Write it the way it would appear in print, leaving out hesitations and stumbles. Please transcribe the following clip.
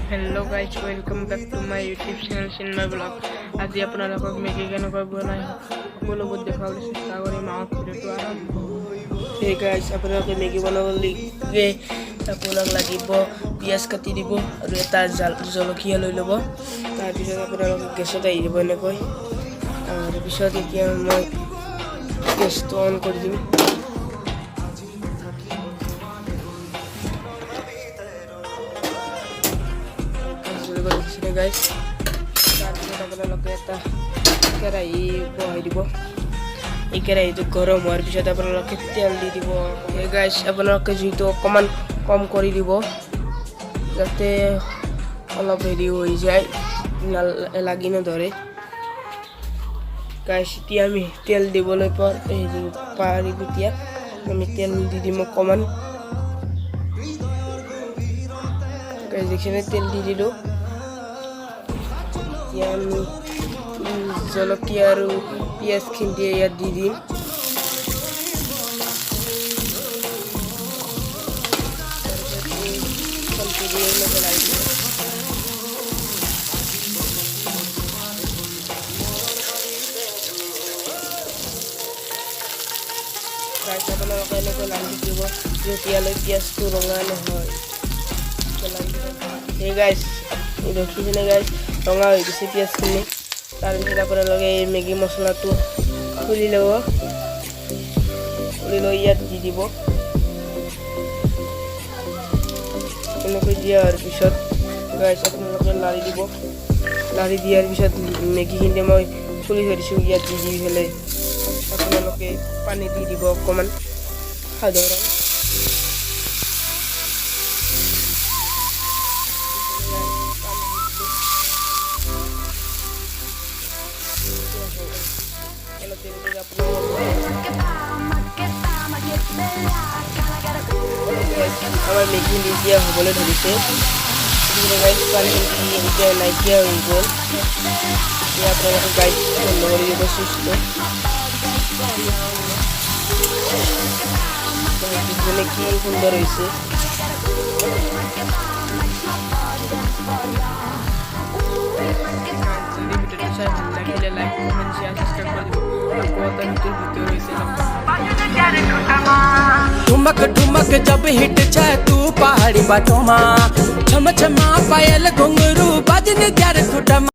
Hello guys, welcome back to my YouTube channel Chinmay Vlog. আজি আপোনালোকক Maggi কেনেকৈ বনাই সকলোবোৰ দেখাবলৈ চেষ্টা কৰিম। আমাৰ ভিডিঅ'টো আৰম্ভ। Hey guys, আপোনালোকে মেগী বনাবলৈ আপোনাক লাগিব পিয়াজ কাটি দিব আৰু এটা জলকীয়া লৈ ল'ব। তাৰপিছত আপোনালোকে গেছত আহি দিব এনেকৈ। তাৰপিছত এতিয়া মই গেছটো অন কৰি দিম। guys তাৰপিছত আপোনালোকে এটা কেৰাহী বহাই দিব। এই কেৰাহীটো গৰম হোৱাৰ পিছত আপোনালোকে তেল দি দিব। গাইজ আপোনালোকে জুইটো অকণমান কম কৰি দিব যাতে অলপ হেৰি হৈ যায়, লাগি নধৰে। গাইজ এতিয়া আমি তেল দিবলৈ পাৰিম। এতিয়া আমি তেল দি দিম অকণমান। গাইজ দেখিছেনে তেল দি দিলোঁ। আমি জলকীয়া আৰু পিঁয়াজখিনি ইয়াত দি দিম। আপোনালোকে এনেকৈ লাগি দিব যেতিয়ালৈ পিঁয়াজটো ৰঙা নহয়। এই গাইজ দেখিছেনে গাইজ ৰঙা হৈ গৈছে পিঁয়াজখিনি। তাৰপিছত আপোনালোকে এই মেগী মছলাটো খুলি ল'ব। খুলি লৈ ইয়াত দি দিব। এনেকৈ দিয়া হোৱাৰ পিছত গাইজ আপোনালোকে লাৰি দিব। লাৰি দিয়াৰ পিছত মেগীখিনি মই খুলি থৈ দিছোঁ ইয়াত দি পেলাই আপোনালোকে পানী দি দিব অকণমান সাধাৰণ। আমাৰ মেগী এতিয়া হ'বলৈ ধৰিছে। এতিয়া নাইকিয়া হৈ গ'ল। এতিয়া আপোনালোকে গাইজ বন্ধ কৰি দিব চুইচটো। কি সুন্দৰ হৈছে। ठुमक ठुमक जब हिट जाए तू पहाड़ी बाटों मा छम छमा पायल घुंघरू बजने त्यार खुटमा।